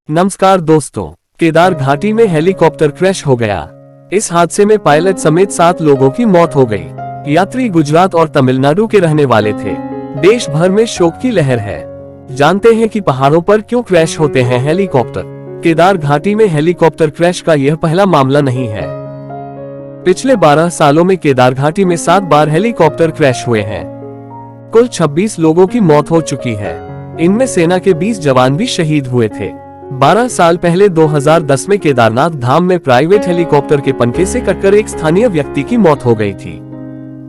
नमस्कार दोस्तों, केदार घाटी में हेलीकॉप्टर क्रैश हो गया। इस हादसे में पायलट समेत 7 लोगों की मौत हो गई। यात्री गुजरात और तमिलनाडु के रहने वाले थे। देश भर में शोक की लहर है। जानते हैं कि पहाड़ों पर क्यों क्रैश होते हैं हेलीकॉप्टर। केदार घाटी में हेलीकॉप्टर क्रैश का यह पहला मामला नहीं है। पिछले 12 सालों में केदार घाटी में 7 बार हेलीकॉप्टर क्रैश हुए हैं। कुल 26 लोगों की मौत हो चुकी है। इनमें सेना के 20 जवान भी शहीद हुए थे। 12 साल पहले 2010 में केदारनाथ धाम में प्राइवेट हेलीकॉप्टर के पंखे से कटकर एक स्थानीय व्यक्ति की मौत हो गई थी।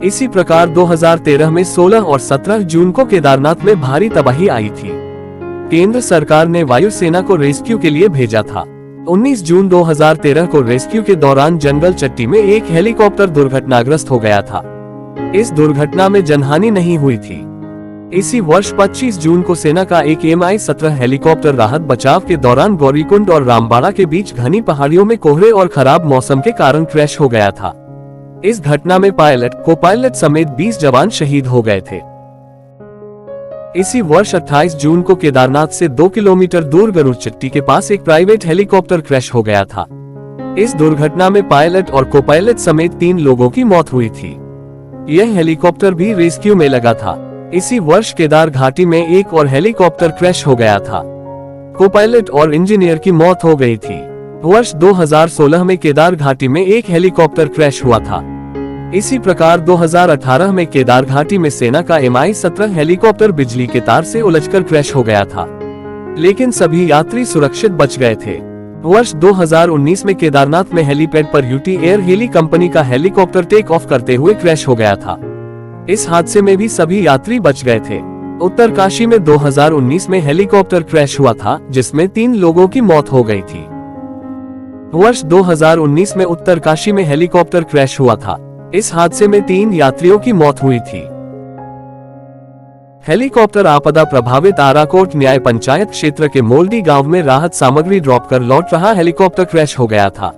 इसी प्रकार 2013 में 16 और 17 जून को केदारनाथ में भारी तबाही आई थी। केंद्र सरकार ने वायुसेना को रेस्क्यू के लिए भेजा था। 19 जून 2013 को रेस्क्यू के दौरान जंगल चट्टी में एक हेलीकॉप्टर दुर्घटनाग्रस्त हो गया था। इस दुर्घटना में जनहानि नहीं हुई थी। इसी वर्ष 25 जून को सेना का एक Mi-17 हेलीकॉप्टर राहत बचाव के दौरान गौरीकुंड और रामबाड़ा के बीच घनी पहाड़ियों में कोहरे और खराब मौसम के कारण क्रैश हो गया था। इस घटना में पायलट, को-पायलट समेत 20 जवान शहीद हो गए थे। इसी वर्ष 28 जून को केदारनाथ से 2 किलोमीटर दूर गरुड़ चट्टी के पास एक प्राइवेट हेलीकॉप्टर क्रैश हो गया था। इस दुर्घटना में पायलट और को-पायलट समेत 3 लोगों की मौत हुई थी। यह हेलीकॉप्टर भी रेस्क्यू में लगा था। इसी वर्ष केदार घाटी में एक और हेलीकॉप्टर क्रैश हो गया था। को-पायलट और इंजीनियर की मौत हो गई थी। वर्ष 2016 में केदार घाटी में एक हेलीकॉप्टर क्रैश हुआ था। इसी प्रकार 2018 में केदार घाटी में सेना का Mi-17 हेलीकॉप्टर बिजली के तार से उलझकर क्रैश हो गया था, लेकिन सभी यात्री सुरक्षित बच गए थे। वर्ष 2019 में केदारनाथ में हेलीपैड पर यूटी एयर हेली कंपनी का हेलीकॉप्टर टेक ऑफ करते हुए क्रैश हो गया था। इस हादसे में भी सभी यात्री बच गए थे। उत्तरकाशी में 2019 में हेलीकॉप्टर क्रैश हुआ था, जिसमें 3 लोगों की मौत हो गई थी। वर्ष 2019 में उत्तरकाशी में हेलीकॉप्टर क्रैश हुआ था। इस हादसे में 3 यात्रियों की मौत हुई थी। हेलीकॉप्टर आपदा प्रभावित आराकोट न्याय पंचायत क्षेत्र के मोल्डी गांव में राहत सामग्री ड्रॉप कर लौट रहा हेलीकॉप्टर क्रैश हो गया था।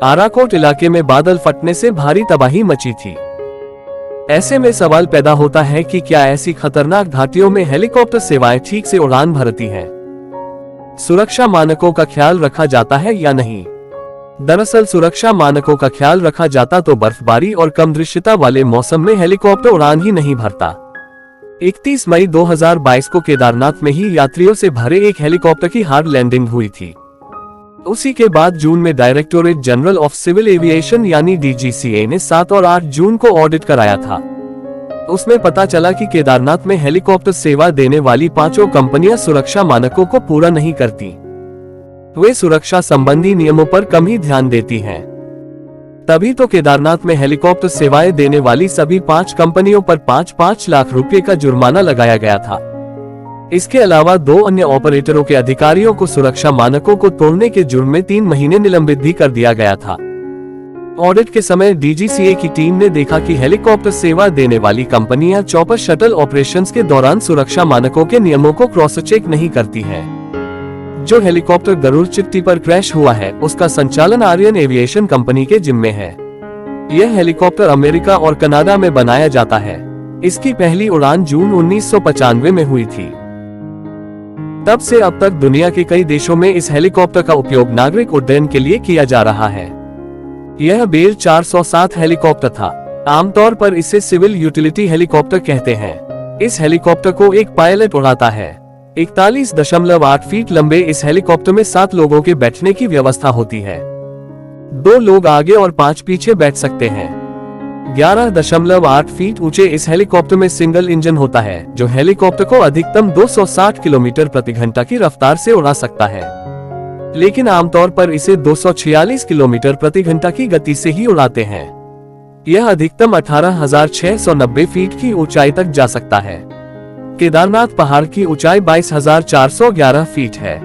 आराकोट इलाके में बादल फटने से भारी तबाही मची थी। ऐसे में सवाल पैदा होता है कि क्या ऐसी खतरनाक घाटियों में हेलीकॉप्टर सेवाएं ठीक से उड़ान भरती हैं? सुरक्षा मानकों का ख्याल रखा जाता है या नहीं? दरअसल सुरक्षा मानकों का ख्याल रखा जाता तो बर्फबारी और कम दृश्यता वाले मौसम में हेलीकॉप्टर उड़ान ही नहीं भरता। 31 मई 2022 को केदारनाथ में ही यात्रियों से भरे एक हेलीकॉप्टर की हार्ड लैंडिंग हुई थी। उसी के बाद जून में directorate general of civil aviation यानी DGCA ने 7 और 8 जून को ऑडिट कराया था। उसमें पता चला कि केदारनाथ में हेलीकॉप्टर सेवा देने वाली 5 कंपनियां सुरक्षा मानकों को पूरा नहीं करती। वे सुरक्षा संबंधी नियमों पर कम ही ध्यान देती हैं। तभी तो केदारनाथ में हेलीकॉप्टर सेवाएं देने वाली सभी 5 कंपनियों पर 5-5 लाख रुपए का जुर्माना लगाया गया था। इसके अलावा 2 अन्य ऑपरेटरों के अधिकारियों को सुरक्षा मानकों को तोड़ने के जुर्म में 3 महीने निलंबित भी कर दिया गया था। ऑडिट के समय DGCA की टीम ने देखा कि हेलीकॉप्टर सेवा देने वाली कंपनियां चॉपर शटल ऑपरेशंस के दौरान सुरक्षा मानकों के नियमों को क्रॉस चेक नहीं करती हैं। जो हेलीकॉप्टर गरुड़ चट्टी पर क्रैश हुआ है, उसका संचालन आर्यन एविएशन कंपनी के जिम्मे है। यह हेलीकॉप्टर अमेरिका और कनाडा में बनाया जाता है। इसकी पहली उड़ान जून 1995 में हुई थी। तब से अब तक दुनिया के कई देशों में इस हेलीकॉप्टर का उपयोग नागरिक उड्डयन के लिए किया जा रहा है। यह बेल 407 हेलीकॉप्टर था। आमतौर पर इसे सिविल यूटिलिटी हेलीकॉप्टर कहते हैं। इस हेलीकॉप्टर को एक पायलट उड़ाता है। 41.8 फीट लंबे इस हेलीकॉप्टर में 7 लोगों के बैठने की व्यवस्था होती है। 2 लोग आगे और 5 पीछे बैठ सकते हैं। 11.8 फीट ऊंचे इस हेलीकॉप्टर में सिंगल इंजन होता है, जो हेलीकॉप्टर को अधिकतम 260 किलोमीटर प्रति घंटा की रफ्तार से उड़ा सकता है, लेकिन आमतौर पर इसे 246 किलोमीटर प्रति घंटा की गति से ही उड़ाते हैं। यह अधिकतम 18,690 फीट की ऊंचाई तक जा सकता है। केदारनाथ पहाड़ की ऊंचाई 22,411 फीट है,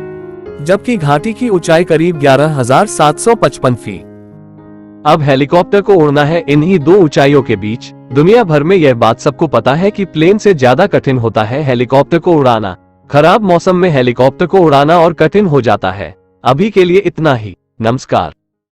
जबकि घाटी की ऊंचाई करीब 11,755 फीट। अब हेलीकॉप्टर को उड़ना है इन्हीं 2 ऊंचाइयों के बीच। दुनिया भर में यह बात सबको पता है कि प्लेन से ज्यादा कठिन होता है हेलीकॉप्टर को उड़ाना। खराब मौसम में हेलीकॉप्टर को उड़ाना और कठिन हो जाता है। अभी के लिए इतना ही। नमस्कार।